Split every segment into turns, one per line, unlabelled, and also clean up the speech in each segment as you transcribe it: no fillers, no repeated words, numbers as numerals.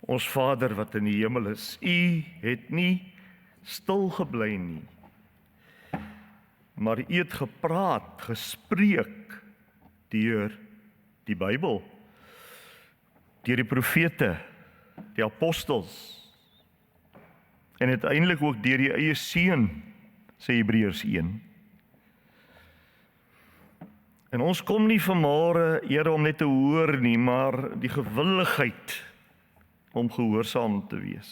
Ons Vader wat in die hemel is, U het nie stil gebly nie, maar U het gepraat, gespreek deur die Bybel, deur die profete, die apostels, en uiteindelik ook deur die eie Seun, sê Hebreërs 1. En ons kom nie vanmôre, Here, om net te hoor nie, maar die gewilligheid om gehoorsaam te wees.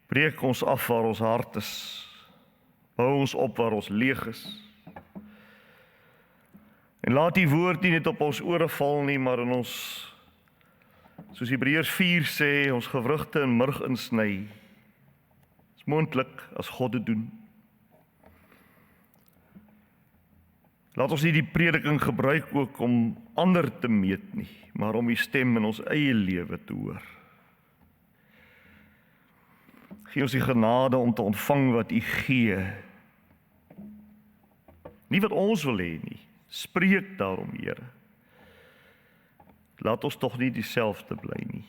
Breek ons af waar ons hart is, bou ons op waar ons leeg is. En laat die woord nie net op ons ore val nie, maar in ons, soos Hebreërs 4 sê, ons gewrigte en murg insny. Is moontlik as God dit doen. Laat ons nie die prediking gebruik ook om ander te meet nie, maar om die stem in ons eie lewe te hoor. Gee ons die genade om te ontvang wat U gee. Nie wat ons wil hê nie. Spreek daarom, Here. Laat ons tog nie dieselfde bly nie.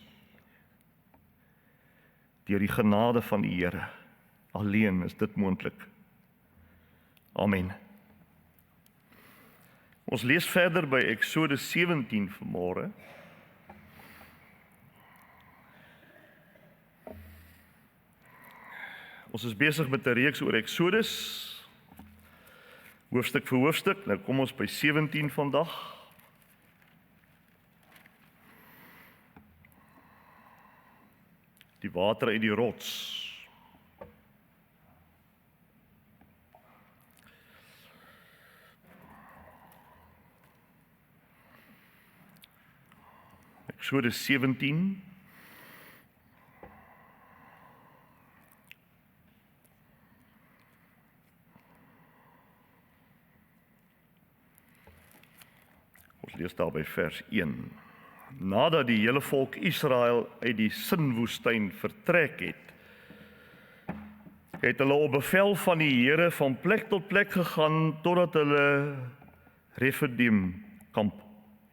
Deur die genade van die Here alleen is dit moontlik. Amen. Ons lees verder by Eksodus 17 vanmôre. Ons is besig met 'n reeks oor Eksodus, hoofstuk vir hoofstuk. Nou kom ons by 17 vandag. Die water uit die rots. Eksodus 17. Ons lees daar by vers 1. Nadat die hele volk Israel uit die Sin-woestyn vertrek het hulle op bevel van die Here van plek tot plek gegaan totdat hulle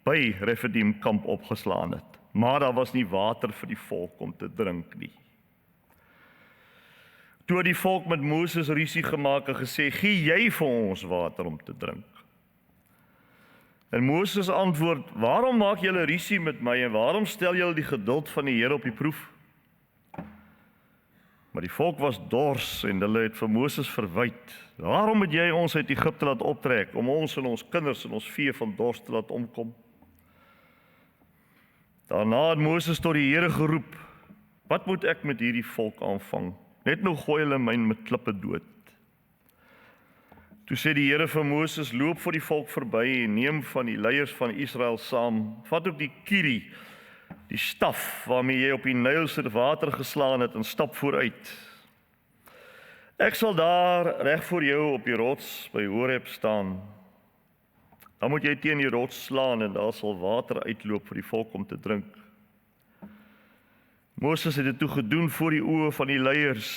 by Refidim kamp opgeslaan het. Maar daar was nie water vir die volk om te drink nie. Toe het die volk met Moses rusie gemaak en gesê, gee jy vir ons water om te drink? En Moses antwoord, waarom maak julle rusie met my en waarom stel julle die geduld van die Here op die proef? Maar die volk was dors en hulle het vir Moses verwyd. Waarom het jy ons uit Egipte laat optrek om ons en ons kinders en ons vee van dors te laat omkom? Daarna het Moses tot die Here geroep, wat moet ek met hierdie volk aanvang? Net nou gooi hulle my met klippe dood. Toe sê die Here vir Moses, loop voor die volk verby en neem van die leiers van Israel saam, vat ook die kierie, die staf waarmee jy op die Nyl se water geslaan het en stap vooruit. Ek sal daar reg voor jou op die rots by Horeb staan. Dan moet jy teen die rots slaan en daar sal water uitloop vir die volk om te drink. Moses het dit toe gedoen voor die oë van die leiers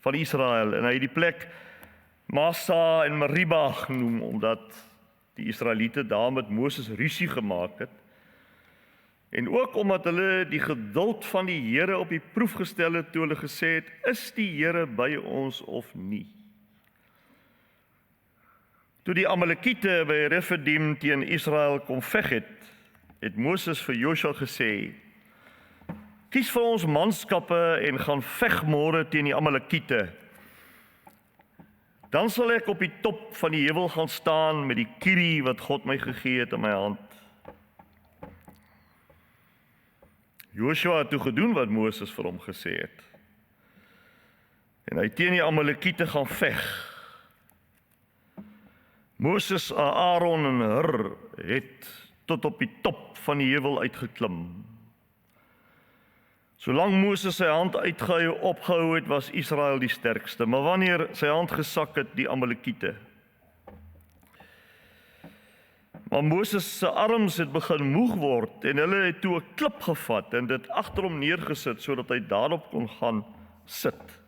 van Israel en hy het die plek Massa en Meriba genoem, omdat die Israeliete daar met Moses rusie gemaak het, en ook omdat hulle die geduld van die Here op die proef gestel het, toe hulle gesê het, is die Here by ons of nie? Toe die Amalekiete by Refidim teen Israel kom veg het Moses vir Joshua gesê, kies vir ons manskappe en gaan veg môre teen die Amalekiete. Dan sal ek op die top van die heuwel gaan staan met die kierie wat God my gegee het in my hand. Joshua het toe gedoen wat Moses vir hom gesê het. En hy teen die Amalekiete gaan veg. Moses, Aaron en Hur het tot op die top van die heuwel uitgeklim. Solang Moses sy hand opgehou het, was Israel die sterkste, maar wanneer sy hand gesak het, die Amalekiete. Maar Moses se arms het begin moeg word en hulle het toe 'n klip gevat en dit agter hom neergesit sodat hy daarop kon gaan sit.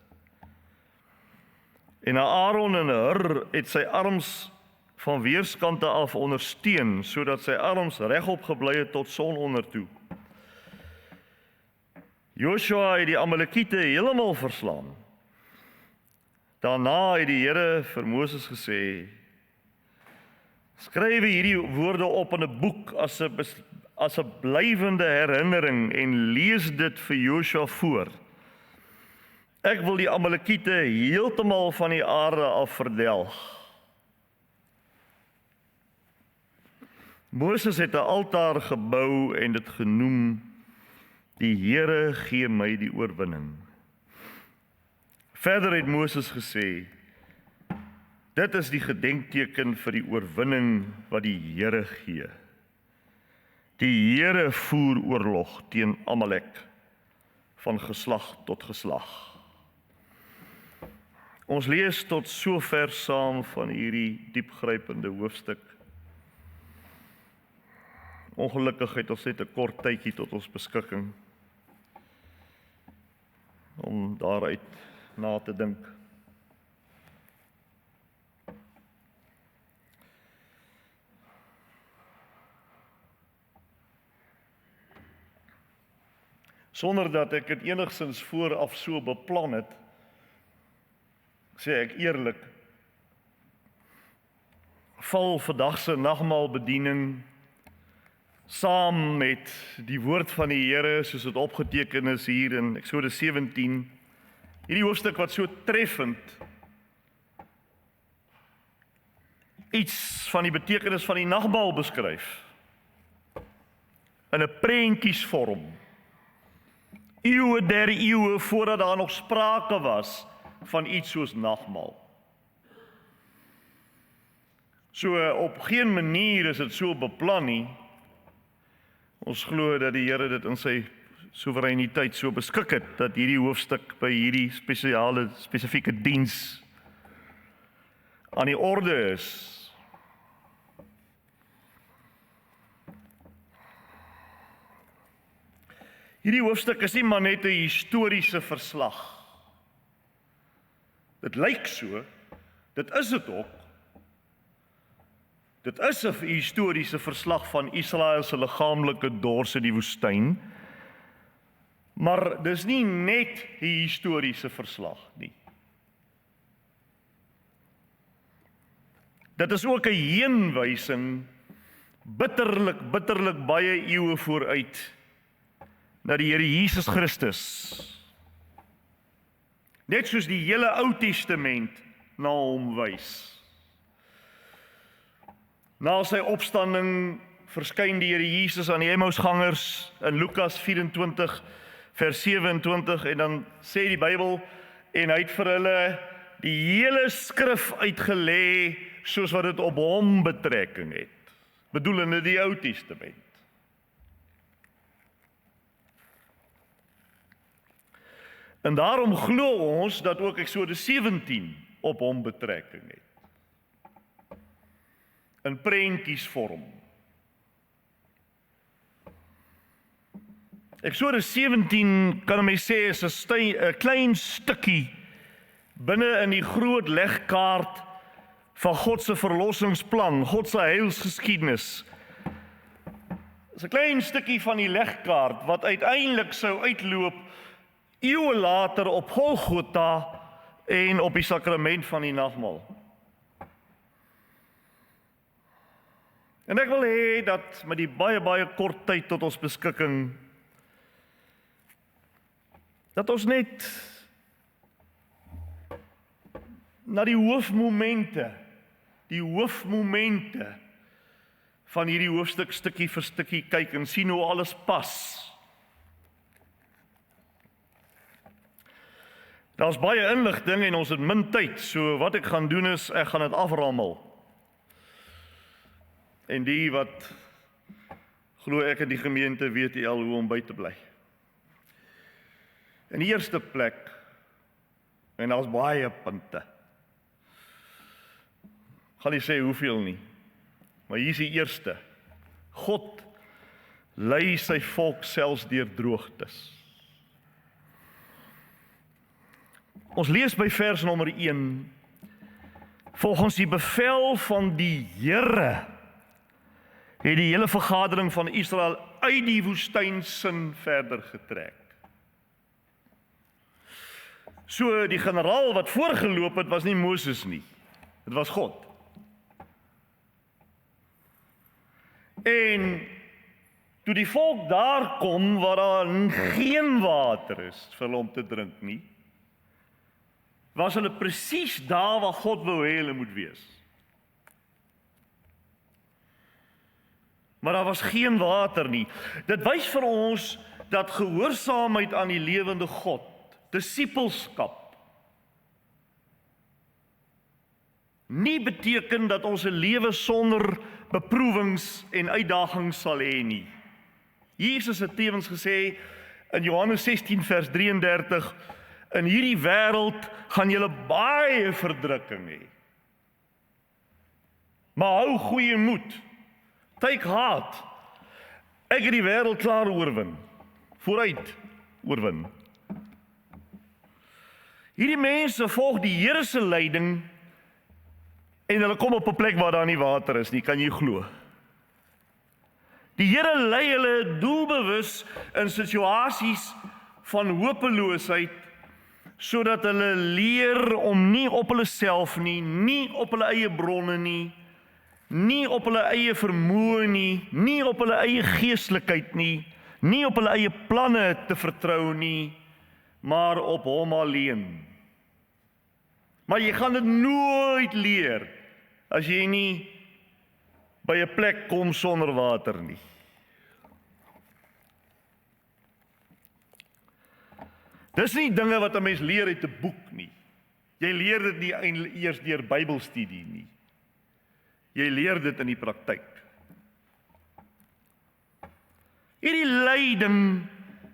En Aaron en Hur het sy arms van weerskante af ondersteun sodat sy arms regop gebly het tot sononder toe. Joshua het die Amalekiete heeltemal verslaan. Daarna het die Here vir Moses gesê, skryf hierdie woorde op in 'n boek as 'n blywende herinnering en lees dit vir Joshua voor. Ek wil die Amalekiete heeltemal van die aarde af verdelg. Moses het 'n altaar gebou en dit genoem, die Here gee my die oorwinning. Verder het Moses gesê, dit is die gedenkteken vir die oorwinning wat die Here gee. Die Here voer oorlog teen Amalek van geslag tot geslag. Ons lees tot sover saam van hierdie diepgrypende hoofstuk. Ongelukkig het ons net 'n kort tydjie tot ons beskikking om daaruit na te dink. Sonder dat ek dit enigsins vooraf so beplan het, sê ek eerlik, val vandag se nagmaalbediening saam met die woord van die Here soos dit opgeteken is hier in Eksodus 17. Hierdie hoofstuk wat so treffend iets van die betekenis van die nagmaal beskryf in 'n prentjiesvorm. Eeue der eeue voordat daar nog sprake was van iets soos nagmaal. So op geen manier is dit so beplan nie. Ons glo dat die Here dit in sy soewereiniteit so beskik het, dat hierdie hoofstuk by hierdie spesifieke diens aan die orde is. Hierdie hoofstuk is nie maar net 'n historiese verslag. Dit lyk so, dit is dit ook. Dit is 'n historiese verslag van Israel se liggaamlike dors in die woestyn, maar dis nie net 'n historiese verslag nie. Dit is ook 'n heenwysing, bitterlik baie eeue vooruit, na die Here Jesus Christus. Net soos die hele Ou Testament na hom wys. Na sy opstanding verskyn die Here Jesus aan die Emmausgangers in Lukas 24 vers 27 en dan sê die Bybel en hy het vir hulle die hele skrif uitgelê soos wat dit op hom betrekking het. Bedoelende die Ou Testament. En daarom glo ons dat ook Eksodus 17 op hom betrekking het. In prentjiesvorm. Eksodus 17 kan mens sê is 'n klein stukkie binne in die groot legkaart van God se verlossingsplan, God se heilsgeskiedenis. Dit is 'n klein stukkie van die legkaart wat uiteindelik sou uitloop eeue later op Golgotha en op die sakrament van die nagmaal. En ek wil hê dat met die baie kort tyd tot ons beskikking, dat ons net na die hoofmomente van hierdie hoofstuk stukkie vir stukkie kyk en sien hoe alles pas. Daar's baie inligting en ons het min tyd, so wat ek gaan doen is, ek gaan dit aframmel. En die wat glo ek in die gemeente weet jy al hoe om by te bly. In die eerste plek, en daar's baie punte, gaan nie sê hoeveel nie, maar hier is die eerste. God lei sy volk selfs deur droogtes. Ons lees by vers nommer 1, volgens die bevel van die Here het die hele vergadering van Israel uit die woestyn sin verder getrek. So die generaal wat voorgeloop het, was nie Moses nie. Dit was God. En toe die volk daar kom waar daar geen water is vir hulle om te drink nie, was hulle presies daar waar God wou hê hulle moet wees. Maar daar was geen water nie. Dit wys vir ons dat gehoorsaamheid aan die lewende God, disippelskap, nie beteken dat ons 'n lewe sonder beproewings en uitdagings sal hê nie. Jesus het tevens gesê in Johannes 16 vers 33, in hierdie wêreld gaan julle baie verdrukking hê. Maar hou goeie moed. Take heart. Ek het die wêreld klaar oorwin. Vooruit oorwin. Hierdie mense volg die Here se leiding en hulle kom op 'n plek waar daar nie water is nie, kan jy glo? Die Here lei hulle doelbewus in situasies van hopeloosheid, sodat hulle leer om nie op hulle self nie, nie op hulle eie bronne nie, nie op hulle eie vermoë nie, nie op hulle eie geestelikheid nie, nie op hulle eie planne te vertrou nie, maar op hom alleen. Maar jy gaan dit nooit leer as jy nie by 'n plek kom sonder water nie. Dis nie dinge wat 'n mens leer uit 'n boek nie. Jy leer dit nie eers deur Bybelstudie nie. Jy leer dit in die praktyk. Hierdie lyding,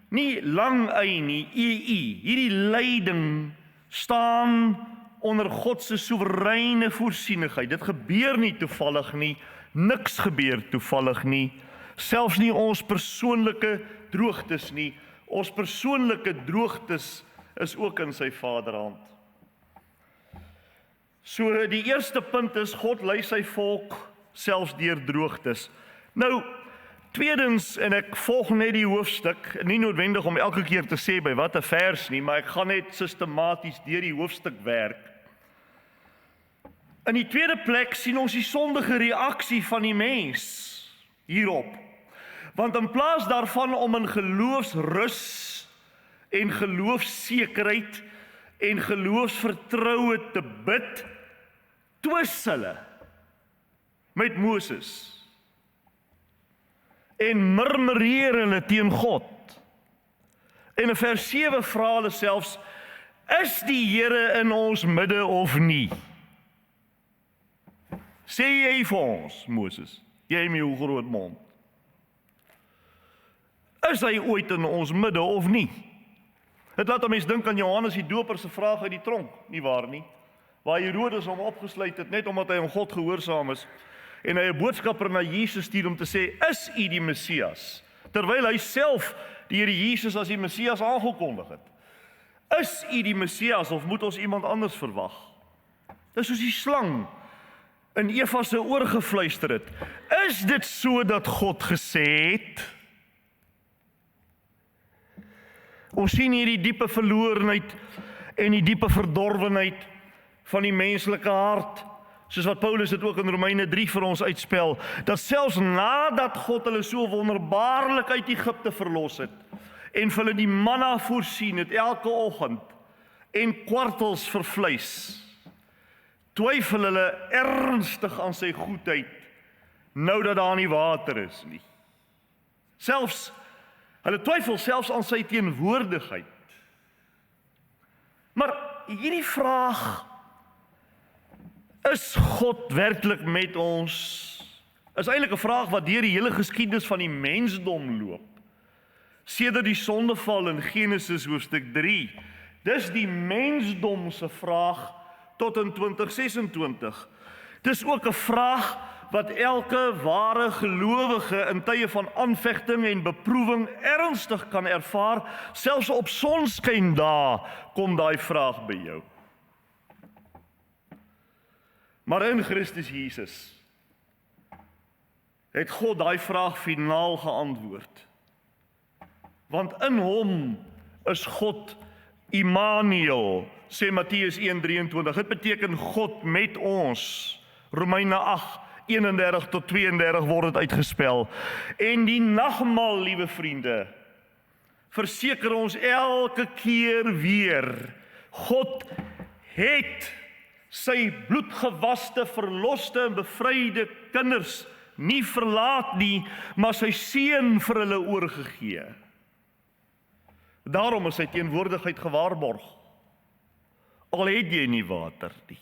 nie lang y nie, hierdie lyding staan onder God se soewereine voorsienigheid. Dit gebeur nie toevallig nie, niks gebeur toevallig nie, selfs nie ons persoonlike droogtes nie. Ons persoonlike droogtes is ook in sy Vaderhand. So die eerste punt is, God lei sy volk selfs deur droogtes. Nou, tweedens, en ek volg net die hoofstuk, nie noodwendig om elke keer te sê by watter vers nie, maar ek gaan net sistematies deur die hoofstuk werk. In die tweede plek sien ons die sondige reaksie van die mens hierop. Want in plaas daarvan om in geloofsrus en geloofssekerheid en geloofsvertroue te bid, twis hulle met Moses en murmureer hulle teen God. En in vers 7 vra hulle selfs, is die Here in ons midde of nie? Sê jy vir ons, Moses, jy met jou groot mond, is hy ooit in ons midde of nie? Dit laat 'n mens dink aan Johannes die Doper se vraag uit die tronk, nie waar nie? Waar Herodes hom opgesluit het net omdat hy aan God gehoorsaam is en hy 'n boodskapper na Jesus stuur om te sê, is u die Messias? Terwyl hy self die Here Jesus as die Messias aangekondig het. Is u die Messias of moet ons iemand anders verwag? Dis soos die slang in Eva se oor gefluister het. Is dit so dat God gesê het? Ons sien hier die diepe verlorenheid en die diepe verdorwenheid van die menslike hart, soos wat Paulus dit ook in Romeine 3 vir ons uitspel, dat selfs nadat God hulle so wonderbaarlik uit Egipte verlos het, en vir hulle die manna voorsien het elke oggend, en kwartels vir vleis, twyfel hulle ernstig aan sy goedheid, nou dat daar nie water is nie. Hulle twyfel selfs aan sy teenwoordigheid. Maar hierdie vraag, is God werklik met ons, is eintlik 'n vraag wat deur die hele geskiedenis van die mensdom loop. Sedert die sondeval in Genesis hoofstuk 3. Dis die mensdom se vraag tot in 2026. Dis ook 'n vraag wat elke ware gelowige in tye van aanvegting en beproewing ernstig kan ervaar. Selfs op sonskyndae kom daai vraag by jou. Maar in Christus Jesus het God daai vraag finaal geantwoord. Want in hom is God Immanuel, sê Matteus 1:23, dit beteken God met ons. Romeine 8:31 tot 32 word dit uitgespel. En die nagmaal, liewe vriende, verseker ons elke keer weer, God het sy bloedgewaste, verloste en bevryde kinders nie verlaat nie, maar sy seun vir hulle oorgegee. Daarom is sy teenwoordigheid gewaarborg, al het jy nie water nie.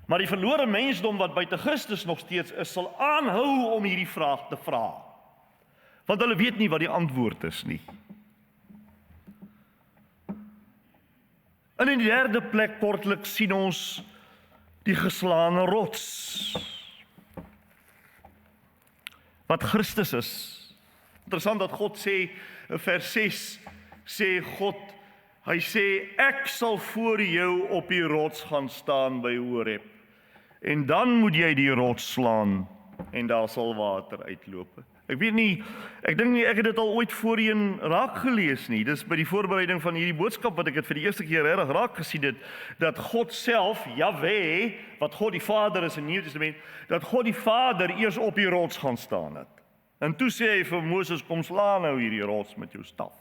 Maar die verlore mensdom wat buite Christus nog steeds is, sal aanhou om hierdie vraag te vra, want hulle weet nie wat die antwoord is nie. En in die derde plek kortliks sien ons die geslaane rots, wat Christus is. Interessant dat God sê, in vers 6, sê God, hy sê, ek sal voor jou op die rots gaan staan by Horeb, en dan moet jy die rots slaan, en daar sal water uitloop. Ek weet nie, ek dink nie ek het dit al ooit voorheen raak gelees nie. Dis by die voorbereiding van hierdie boodskap wat ek het vir die eerste keer regtig raak gesien het, dat God self, Jahwe, wat God die Vader is in die Nuwe Testament, dat God die Vader eers op die rots gaan staan het. En toe sê hy vir Moses, kom slaan nou hierdie rots met jou staf.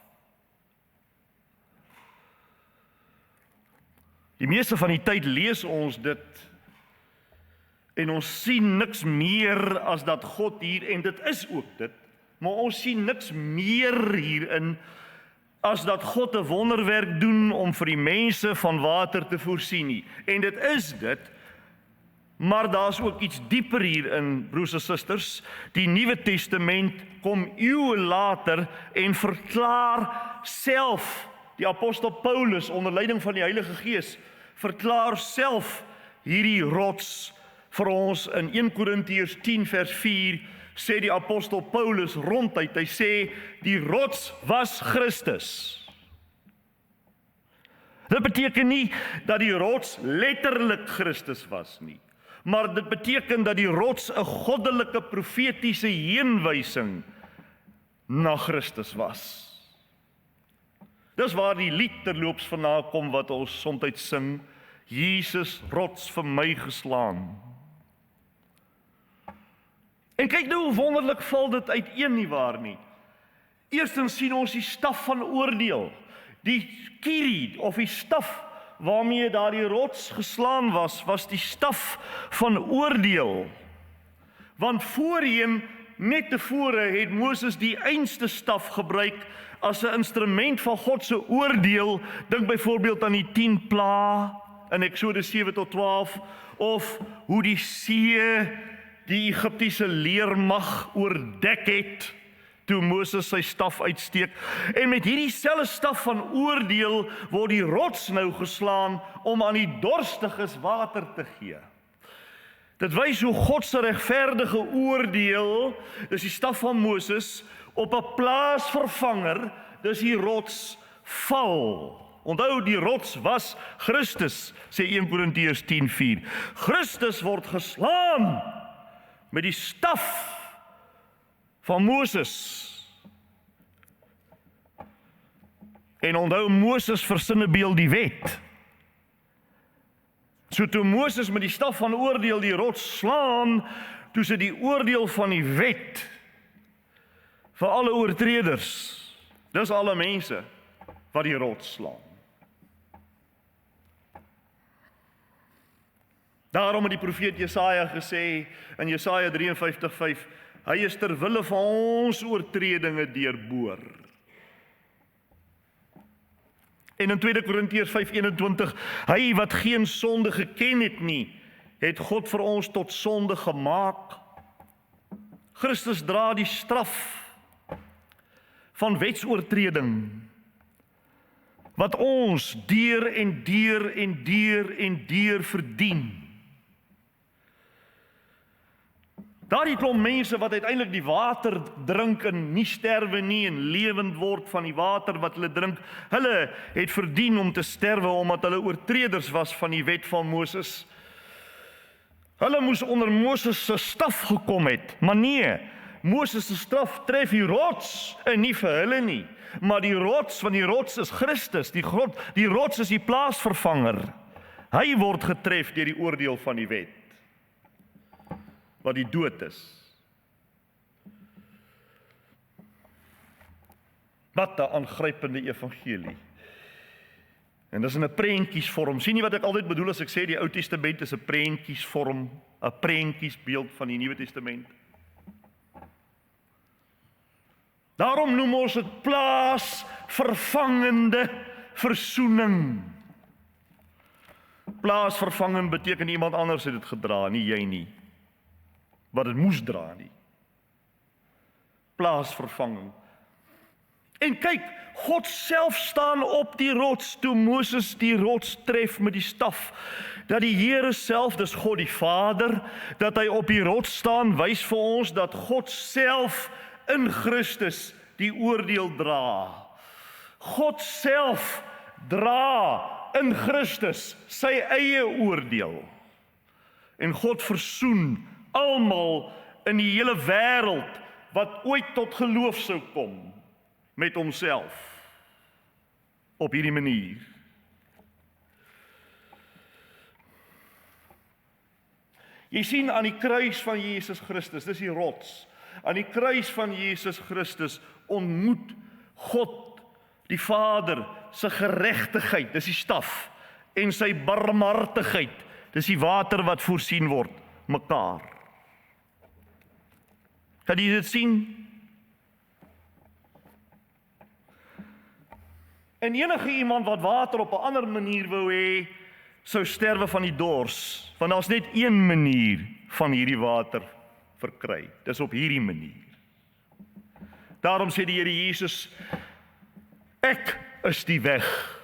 Die meeste van die tyd lees ons dit en ons sien niks meer as dat God hier, en dit is ook dit, maar ons sien niks meer hierin as dat God 'n wonderwerk doen om vir die mense van water te voorsien nie. En dit is dit, maar daar's ook iets dieper hierin, broers en susters. Die Nuwe Testament kom eeue later en verklaar self, die apostel Paulus onder leiding van die Heilige Gees, verklaar self hierdie rots vir ons in 1 Korintiërs 10 vers 4, sê die apostel Paulus ronduit, hy sê, die rots was Christus. Dit beteken nie dat die rots letterlik Christus was nie, maar dit beteken dat die rots 'n goddelike profetiese heenwysing na Christus was. Dis waar die lied terloops vandaan kom wat ons soms sing, Jesus rots vir my geslaan. En kyk nou hoe wonderlik val dit uiteen, nie waar nie. Eerstens sien ons die staf van oordeel, die kiri of die staf waarmee daardie rots geslaan was die staf van oordeel. Want voorheen, net tevore, het Moses die einste staf gebruik as 'n instrument van God se oordeel. Dink byvoorbeeld aan die 10 plaae in Eksodus 7 tot 12, of hoe die see die Egiptiese leermag oordek het toe Moses sy staf uitsteek. En met hierdie selfe staf van oordeel word die rots nou geslaan om aan die dorstiges water te gee. Dit wys hoe God se regverdige oordeel, dis die staf van Moses, op 'n plaasvervanger, dis die rots, val. Onthou, die rots was Christus, sê 1 Korintiërs 10:4. Christus word geslaan met die staf van Moses. En onthou, Moses versinnebeeld die wet. So toe Moses met die staf van oordeel die rots slaan, toe sy die oordeel van die wet vir alle oortreders, dis alle mense wat die rots slaan. Daarom het die profeet Jesaja gesê in Jesaja 53:5, hy is ter wille van ons oortredinge deurboor. En in 2 Korintiërs 5:21, hy wat geen sonde geken het nie, het God vir ons tot sonde gemaak. Christus dra die straf van wetsoortreding, wat ons deur en deur verdien. Daardie klomp mense wat uiteindelik die water drink en nie sterwe nie en lewend word van die water wat hulle drink, hulle het verdien om te sterwe omdat hulle oortreders was van die wet van Moses. Hulle moes onder Moses se staf gekom het, maar nee, Moses se straf tref die rots en nie vir hulle nie. Maar die rots, want die rots is Christus, die rots is die plaasvervanger. Hy word getref deur die oordeel van die wet, wat die dood is. Wat 'n aangrypende evangelie. En dis in 'n prentjiesvorm. Sien jy wat ek altyd bedoel as ek sê die Ou Testament is 'n prentjiesvorm, 'n prentjiesbeeld van die Nuwe Testament? Daarom noem ons dit plaasvervangende versoening. Plaasvervanging beteken iemand anders het dit gedra, nie jy nie. Wat dit moes dra nie. Plaasvervanging. En kyk, God self staan op die rots toe Moses die rots tref met die staf. Dat die Here self, dis God die Vader, dat hy op die rots staan, wys vir ons dat God self in Christus die oordeel dra. God self dra in Christus sy eie oordeel. En God versoen almal in die hele wêreld wat ooit tot geloof sou kom met homself op hierdie manier. Jy sien aan die kruis van Jesus Christus, dis die rots. Aan die kruis van Jesus Christus ontmoet God die Vader se geregtigheid, dis die staf, en sy barmhartigheid, dis die water wat voorsien word, mekaar. Kan jy dit sien? En enige iemand wat water op 'n ander manier wou hê, sou sterwe van die dors, want daar's net een manier van hierdie water verkry. Dis op hierdie manier. Daarom sê die Here Jesus, ek is die weg,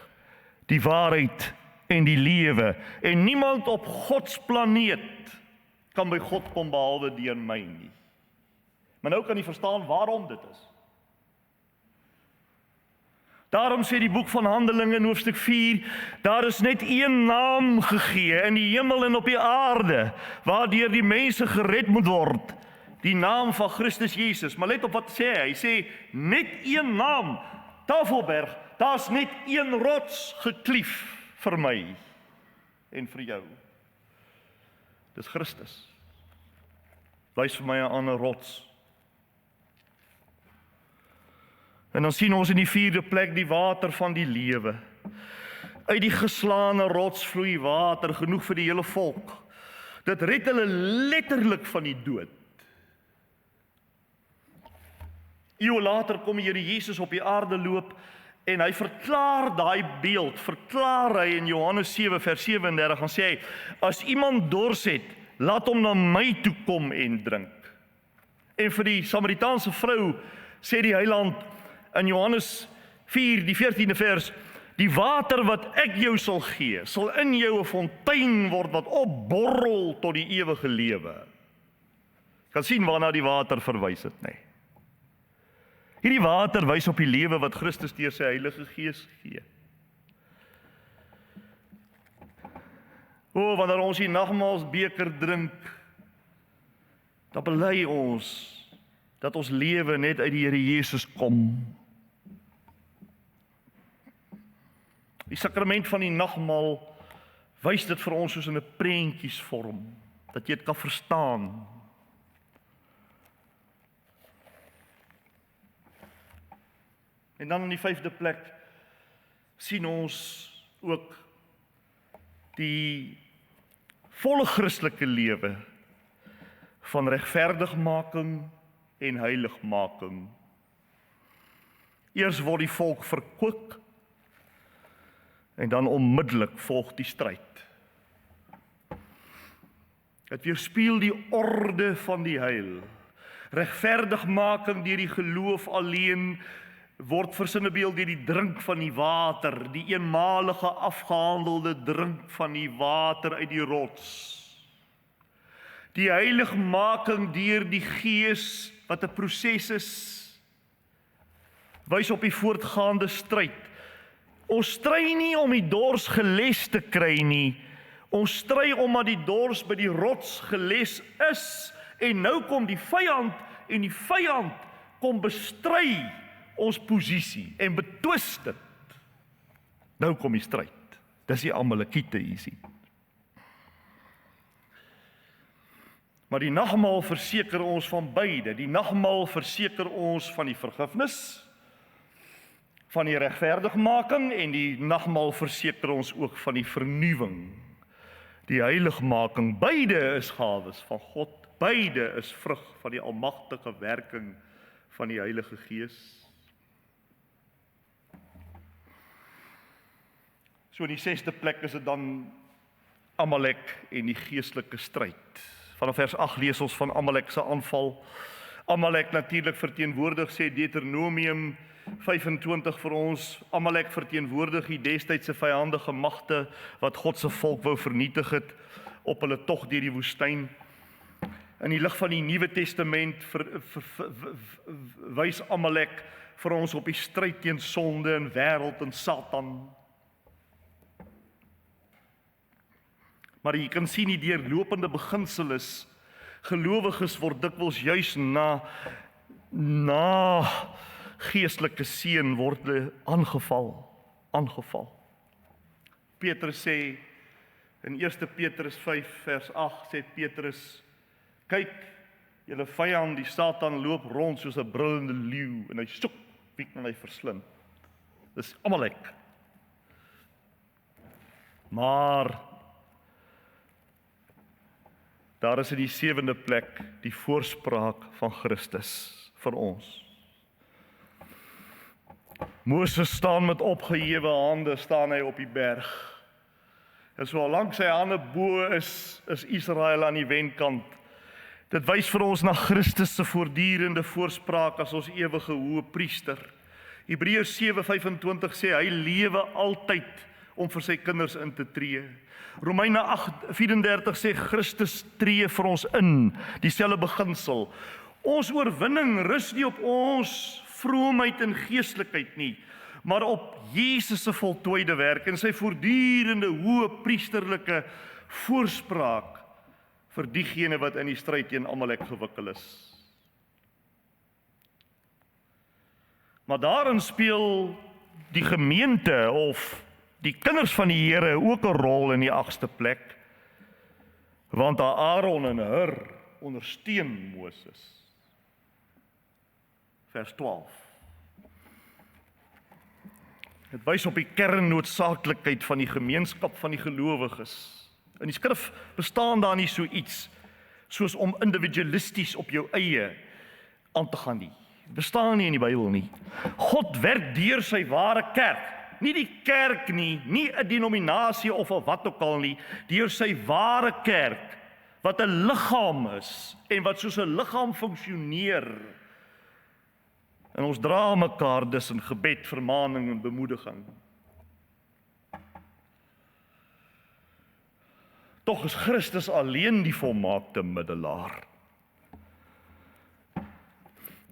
die waarheid en die lewe, en niemand op God se planeet kan by God kom behalwe deur my nie. Maar nou kan jy verstaan waarom dit is. Daarom sê die boek van Handelinge in hoofstuk 4, daar is net een naam gegee in die hemel en op die aarde, waardeur die mense gered moet word, die naam van Christus Jesus. Maar let op wat sê hy sê, net een naam, Tafelberg, daar's net een rots geklief vir my en vir jou. Dis Christus. Wys vir my 'n ander rots. En dan sien ons in die 4de plek die water van die lewe. Uit die geslaane rots vloei water, genoeg vir die hele volk. Dit red hulle letterlik van die dood. Eeue later kom die Here Jesus op die aarde loop en hy verklaar daai beeld, verklaar hy in Johannes 7 vers 37, dan sê hy, as iemand dors het, laat hom na my toe kom en drink. En vir die Samaritaanse vrou sê die Heiland in Johannes 4, die 14de vers, die water wat ek jou sal gee, sal in jou 'n fontein word wat opborrel tot die ewige lewe. Kan sien waarna die water verwys het, nee. Hierdie water wys op die lewe wat Christus deur sy Heilige Gees gee. Wanneer ons die nagmaalsbeker drink, dan bely ons dat ons lewe net uit die Here Jesus kom. Die sakrament van die nagmaal wys dit vir ons soos in 'n prentjiesvorm, dat jy dit kan verstaan. En dan in die 5de plek sien ons ook die volle Christelike lewe van regverdigmaking en heiligmaking. Eers word die volk verkoop en dan onmiddellik volg die stryd. Dit weerspieël die orde van die heil. Regverdigmaking deur die geloof alleen word versinnebeeld deur die drink van die water, die eenmalige afgehandelde drink van die water uit die rots. Die heiligmaking deur die Gees, wat 'n proses is, wys op die voortgaande stryd. Ons stry nie om die dors geles te kry nie, ons stry omdat die dors by die rots geles is, en nou kom die vyand en die vyand kom bestry ons posisie en betwis dit. Nou kom die stryd. Dis die Amalekiete hier sien. Maar die nagmaal verseker ons van beide. Die nagmaal verseker ons van die vergifnis, van die regverdigmaking, en die nagmaal verseker ons ook van die vernuwing, die heiligmaking. Beide is gawes van God. Beide is vrug van die almagtige werking van die Heilige Gees. So in die 6de plek is dit dan Amalek en die geestelike stryd. Vanaf vers 8 lees ons van Amalek se aanval. Amalek natuurlik verteenwoordig, sê Deuteronomium 25 vir ons, Amalek verteenwoordig die destydse vyandige magte wat God se volk wou vernietig het op hulle tog deur die woestyn. In die lig van die Nuwe Testament wys Amalek vir ons op die stryd teen sonde en wêreld en Satan. Maar jy kan sien die deurlopende beginsel is, gelowiges word dikwels juis na geestelike seën word hulle aangeval. Petrus sê in 1 Petrus 5 vers 8 sê Petrus, kyk, julle vyand die Satan loop rond soos 'n brullende leeu en hy soek wie kan hy verslind. Dis Amalek. Maar daar is in die 7de plek die voorspraak van Christus vir ons. Moses staan met opgehewe hande, staan hy op die berg. En solank sy hande bo is Israel aan die wenkant. Dit wys vir ons na Christus se voortdurende voorspraak as ons ewige hoëpriester. Hebreërs 7:25 sê hy lewe altyd om vir sy kinders in te tree. Romeine 8:34 sê Christus tree vir ons in, dieselfde beginsel. Ons oorwinning rus nie op ons vroomheid en geestelikheid nie, maar op Jesus se voltooide werk en sy voortdurende hoë priesterlike voorspraak vir diegene wat in die stryd teen Amalek gewikkel is. Maar daarin speel die gemeente of die kinders van die Here ook 'n rol in die 8ste plek, want Aaron en Hur ondersteun Moses. Vers 12. Dit wys op die kernnoodsaaklikheid van die gemeenskap van die gelowiges. In die skrif bestaan daar nie so iets soos om individualisties op jou eie aan te gaan nie. Dit bestaan nie in die Bybel nie. God werk deur sy ware kerk. Nie die kerk nie, nie 'n denominasie of 'n wat ook al nie, deur sy ware kerk, wat 'n liggaam is en wat soos 'n liggaam funksioneer. En ons dra mekaar dus in gebed, vermaning en bemoediging. Tog is Christus alleen die volmaakte middelaar.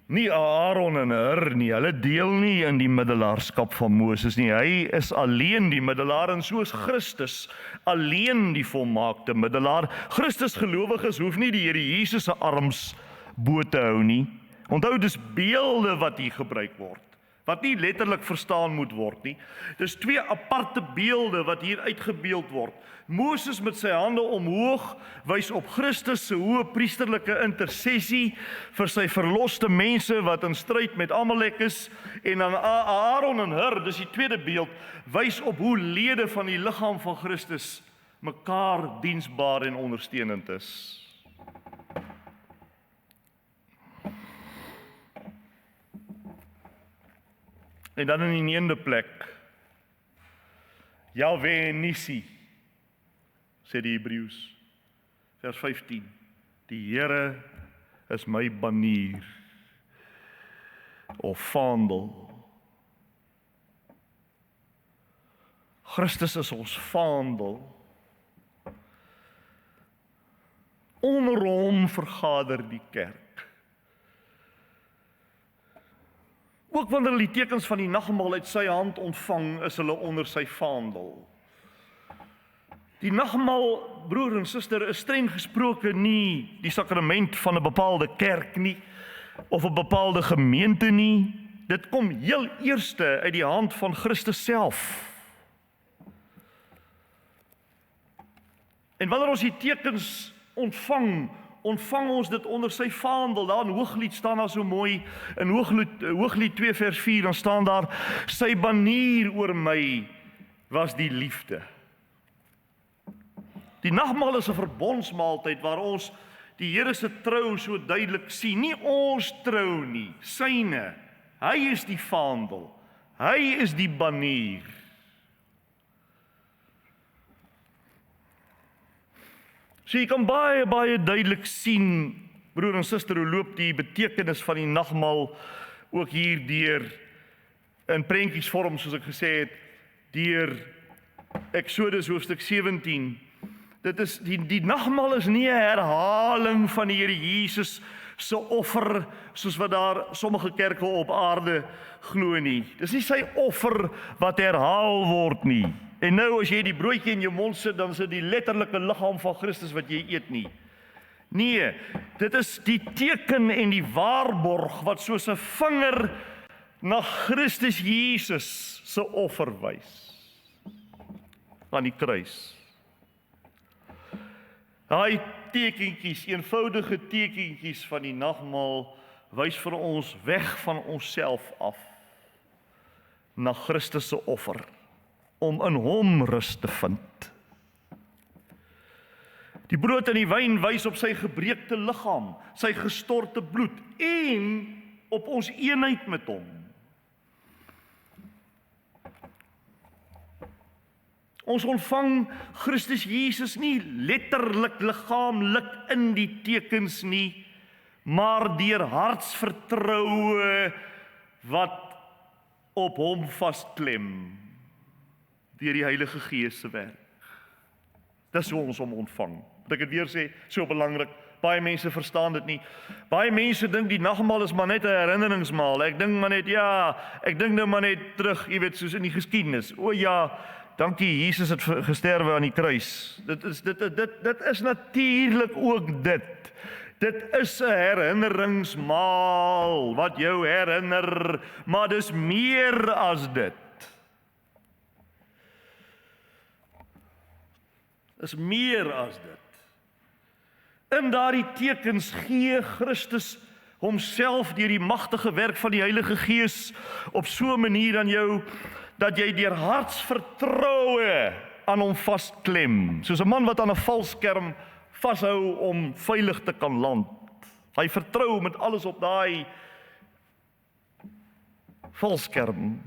Nie Aaron en Hur nie, hulle deel nie in die middelaarskap van Moses nie. Hy is alleen die middelaar en so is Christus alleen die volmaakte middelaar. Christus gelowiges hoef nie die Here Jesus se arms bo te hou nie. Onthou, dis beelde wat hier gebruik word, wat nie letterlik verstaan moet word nie. Dis twee aparte beelde wat hier uitgebeeld word. Moses met sy hande omhoog wys op Christus se hoë priesterlike intersessie vir sy verloste mense wat in stryd met Amalek is, en dan Aaron en Hur, dis die tweede beeld, wys op hoe lede van die liggaam van Christus mekaar diensbaar en ondersteunend is. En dan in die 9de plek, Yahweh Nissi, sê die Hebreërs, vers 15, die Here is my banier, of vaandel. Christus is ons vaandel. Onder hom vergader die kerk. Ook wanneer hulle die tekens van die nagmaal uit sy hand ontvang, is hulle onder sy vaandel. Die nagmaal, broer en suster, is streng gesproke nie die sakrament van 'n bepaalde kerk nie. of 'n bepaalde gemeente nie. Dit kom heel eerste uit die hand van Christus self. En wanneer ons die tekens ontvang ons dit onder sy vaandel. Daar in Hooglied staan daar so mooi, in Hooglied 2 vers 4, dan staan daar, sy banier oor my was die liefde. Die nagmaal is 'n verbondsmaaltyd waar ons die Here se trou so duidelik sien. Nie ons trou nie, syne. Hy is die vaandel. Hy is die banier. So jy kan baie duidelik sien, broer en suster, hoe loop die betekenis van die nagmaal ook hier deur in prentjiesvorm, soos ek gesê het, deur Exodus hoofstuk 17. Dit is die nagmaal is nie 'n herhaling van die Here Jesus se offer soos wat daar sommige kerke op aarde glo nie. Dis nie sy offer wat herhaal word nie. En nou as jy die broodjie in jou mond sit, dan is dit die letterlike liggaam van Christus wat jy eet nie. Nee, dit is die teken en die waarborg wat soos 'n vinger na Christus Jesus se offer wys aan die kruis. Daai tekentjies, eenvoudige tekentjies van die nagmaal wys vir ons weg van onsself af na Christus se offer, om in hom rus te vind. Die brood en die wyn wys op sy gebreekte liggaam, sy gestorte bloed en op ons eenheid met hom. Ons ontvang Christus Jesus nie letterlik liggaamlik in die tekens nie, maar deur hartsvertroue wat op hom vasklem deur die Heilige Gees se werk. Dis hoe ons hom ontvang. Wat ek het weer sê, so belangrik. Baie mense verstaan dit nie. Baie mense dink die nagmaal is maar net 'n herinneringsmaal. Ek dink nou maar net terug, jy weet, soos in die geskiedenis. O ja, dankie, Jesus het gesterwe aan die kruis. Dit is natuurlik ook dit. Dit is 'n herinneringsmaal wat jou herinner, maar dis meer as dit. Is meer as dit. In daardie tekens gee Christus homself deur die magtige werk van die Heilige Gees op so 'n manier aan jou dat jy deur hartsvertroue aan hom vasklem, soos 'n man wat aan 'n valskerm vashou om veilig te kan land. Hy vertrou met alles op daai valskerm.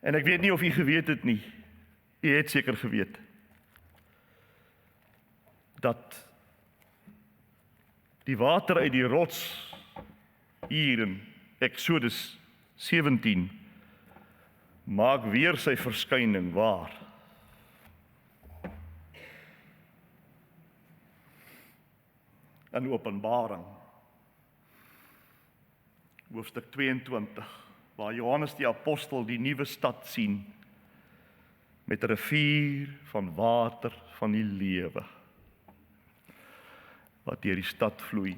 En ek weet nie of jy geweet het nie. Jy het seker geweet dat die water uit die rots hier in Exodus 17 maak weer sy verskyning waar. In Openbaring hoofstuk 22, waar Johannes die apostel die nuwe stad sien met 'n rivier van water van die lewe wat deur die stad vloei.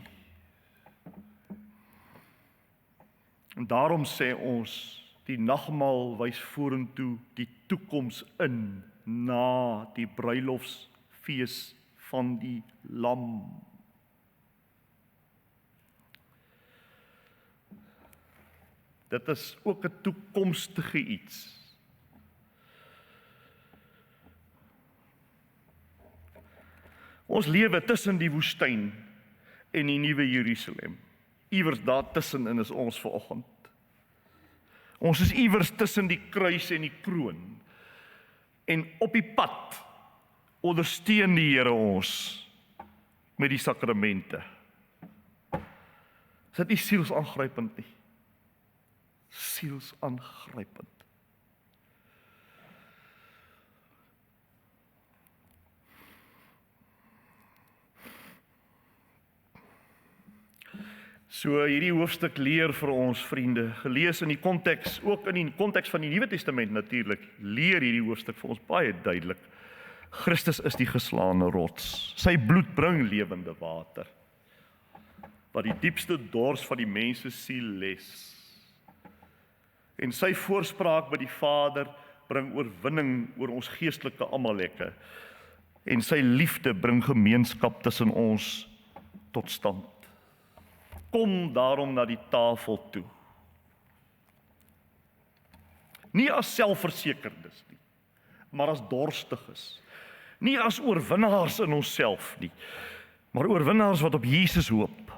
En daarom sê ons, die nagmaal wys vorentoe die toekoms in na die bruilofsfees van die Lam. Dit is ook 'n toekomstige iets. Ons lewe tussen die woestyn en die nuwe Jerusalem. Iewers daar tussenin is ons vanoggend. Ons is iewers tussen die kruis en die kroon. En op die pad ondersteun die Here ons met die sakramente. Is dit nie sielsaangrypend nie? Sielsaangrypend. So hierdie hoofstuk leer vir ons vriende, gelees in die konteks, ook in die konteks van die Nuwe Testament natuurlik, leer hierdie hoofstuk vir ons baie duidelik Christus is die geslaane rots. Sy bloed bring lewende water, wat die diepste dors van die mens se siel les. En sy voorspraak by die Vader bring oorwinning oor ons geestelike Amalekke. En sy liefde bring gemeenskap tussen ons tot stand. Kom daarom na die tafel toe. Nie as selfversekerdes nie, maar as dorstiges. Nie as oorwinnaars in onsself nie, maar oorwinnaars wat op Jesus hoop.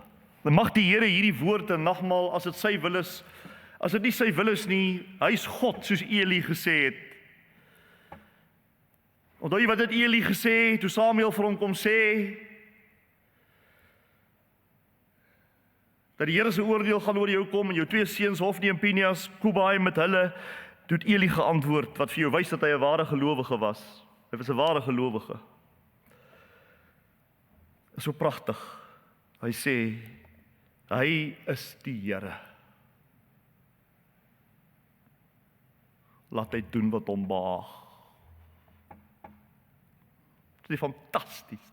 En mag die Here hierdie woord en nagmaal, as dit sy wil is, as dit nie sy wil is nie, hy is God, soos Eli gesê het. Onthou jy wat het Eli gesê, toe Samuel vir hom kom sê, dat die Here se oordeel gaan oor jou kom, en jou 2 seuns, Hofni en Pinias, Kobai met hulle, toe het Eli geantwoord, wat vir jou wys dat hy 'n ware gelowige was. Hy was 'n ware gelowige. Is so pragtig. Hy sê, hy is die Here. Laat hy doen wat hom behaag. Dit is fantasties.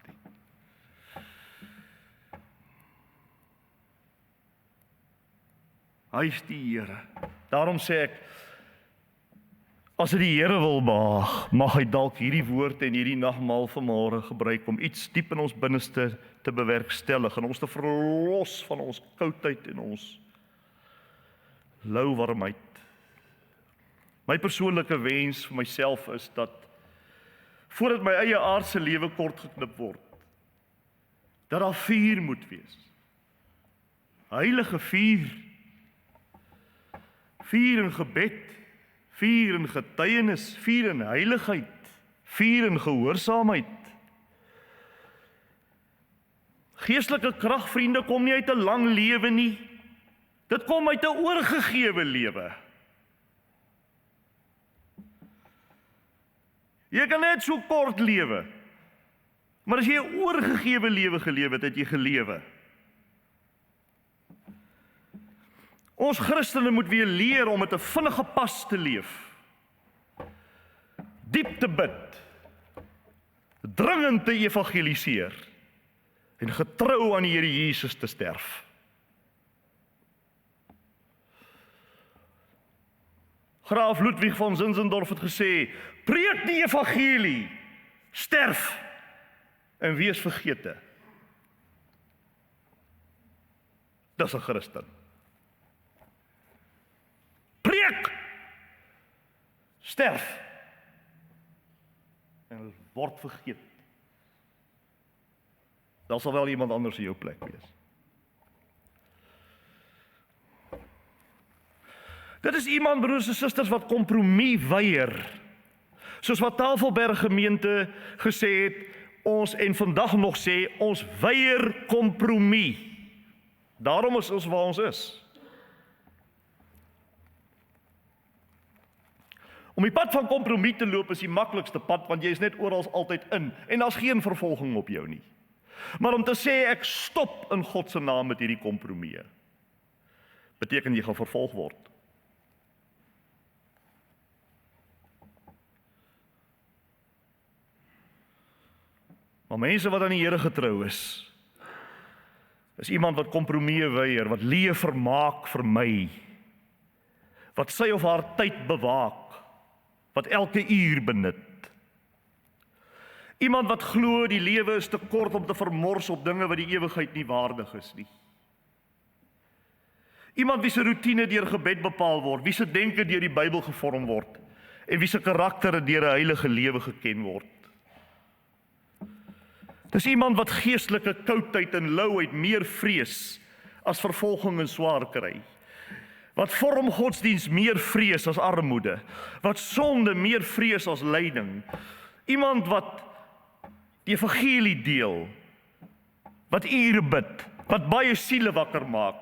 Hy is die Here. Daarom sê ek, as dit die Here wil behaag, mag hy dalk hierdie woord en hierdie nagmaal vanmôre gebruik om iets diep in ons binneste te bewerkstellig en ons te verlos van ons koudheid en ons lauwarmheid. My persoonlike wens vir myself is dat voordat my eie aardse lewe kort geknip word, dat daar vuur moet wees. Heilige vuur. Vuur in gebed, vuur in getuienis, vuur in heiligheid, vuur in gehoorsaamheid. Geestelike krag, vriende, kom nie uit 'n lang lewe nie. Dit kom uit 'n oorgegewe lewe. Jy kan net so kort lewe. Maar as jy 'n oorgegewe lewe gelewe het, het jy gelewe. Ons Christene moet weer leer om met 'n vinnige pas te leef. Diep te bid. Dringend te evangeliseer. En getrou aan die Here Jesus te sterf. Graaf Ludwig von Zinzendorf het gesê, preek die evangelie, sterf en wees vergete. Dis 'n Christen. Preek, sterf en word vergeet. Daar sal wel iemand anders in jou plek wees. Dit is iemand, broers en susters, wat kompromie weier. Soos wat Tafelberg gemeente gesê het, ons en vandag nog sê, ons weier kompromie. Daarom is ons waar ons is. Om die pad van kompromie te loop is die maklikste pad, want jy is net oral altyd in, en daar's geen vervolging op jou nie. Maar om te sê, ek stop in God se naam met hierdie kompromie, beteken jy gaan vervolg word. Maar mense wat aan die Here getrou is iemand wat kompromie weier, wat leef vermaak vir my, wat sy of haar tyd bewaak, wat elke uur benut. Iemand wat glo die lewe is te kort om te vermors op dinge wat die ewigheid nie waardig is nie. Iemand wie se roetine deur gebed bepaal word, wie se denke deur die Bybel gevorm word, en wie se karakter deur 'n heilige lewe geken word. Dis iemand wat geestelike koudheid en louheid meer vrees as vervolging en swaar kry. Wat vorm godsdiens meer vrees as armoede. Wat sonde meer vrees as lyding. Iemand wat die evangelie deel. Wat ure bid. Wat baie siele wakker maak.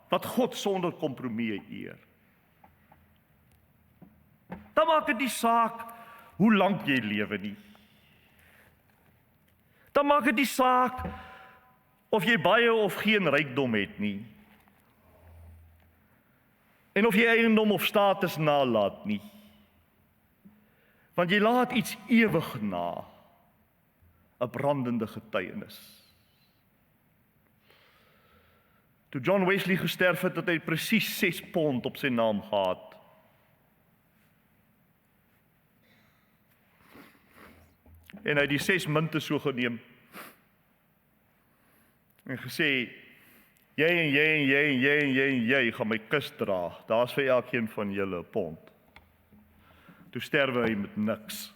Wat God sonder kompromie eer. Dan maak dit nie saak hoe lank jy lewe nie. Dan maak dit nie saak of jy baie of geen rykdom het nie. En of jy eiendom of status nalaat nie. Want jy laat iets ewig na. 'n brandende getuienis. Toe John Wesley gesterf het, het hy presies 6 pond op sy naam gehad. En hy het die 6 munte so geneem en gesê, jy en jy en jy en jy en jy en jy gaan my kus dra. Daar's vir elkeen van julle 'n pond. Toe sterwe hy met niks.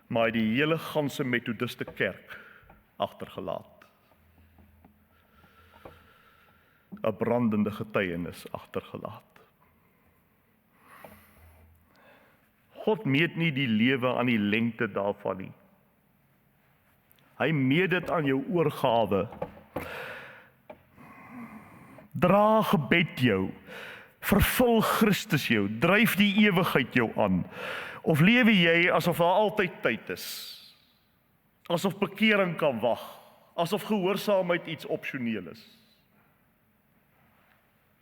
Maar hy die hele ganse Methodiste kerk agtergelaat. 'n brandende getuienis agtergelaat. God meet nie die lewe aan die lengte daarvan nie. Hy meet dit aan jou oorgawe. Dra gebed jou, vervul Christus jou, dryf die ewigheid jou aan, of lewe jy asof daar altyd tyd is, asof bekering kan wag, asof gehoorsaamheid iets opsioneel is.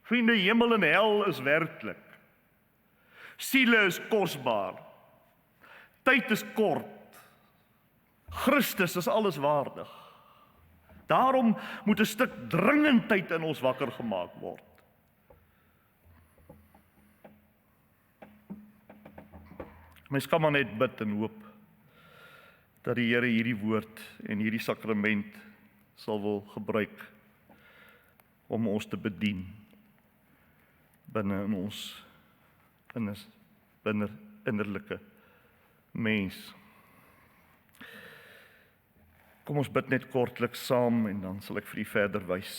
Vriende, hemel en hel is werklik. Siele is kosbaar. Tyd is kort. Christus is alles waardig. Daarom moet 'n stuk dringendheid in ons wakker gemaak word. Mens kan maar net bid en hoop dat die Here hierdie woord en hierdie sakrament sal wil gebruik om ons te bedien binne in ons innerlike mens. Kom ons bid net kortliks saam en dan sal ek vir u verder wys.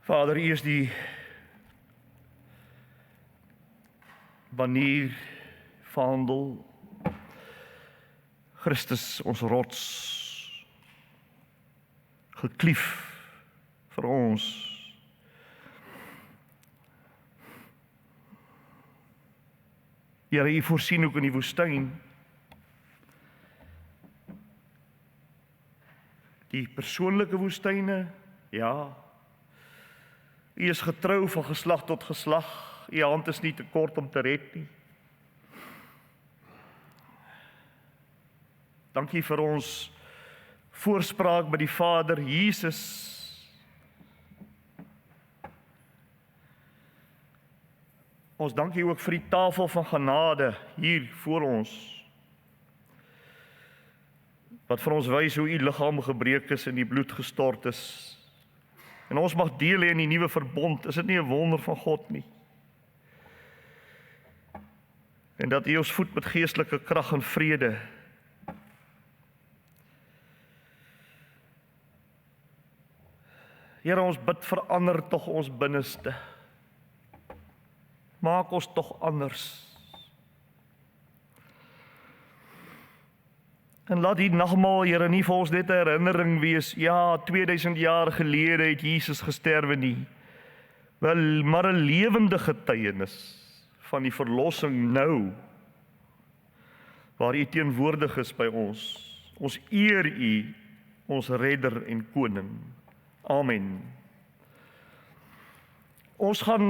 Vader, U is die banier van handel. Christus, ons rots, geklief vir ons. Here, U voorsien ook in die woestyn die persoonlike woestyne, ja. U is getrou van geslag tot geslag. U hand is nie te kort om te red nie. Dankie vir ons voorspraak by die Vader, Jesus. Ons dankie ook vir die tafel van genade hier voor ons, wat vir ons wys hoe U liggaam gebreek is en die bloed gestort is. En ons mag deel hê in die nuwe verbond. Is dit nie 'n wonder van God nie? En dat U ons voed met geestelike krag en vrede. Here, ons bid, verander tog ons binneste. Maak ons tog anders. En laat die nagmaal, Here, nie vir ons net 'n herinnering wees, ja, 2000 jaar gelede het Jesus gesterwe nie, wel, maar 'n lewende getuienis van die verlossing nou, waar U teenwoordig is by ons. Ons eer U, ons redder en koning. Amen. Ons gaan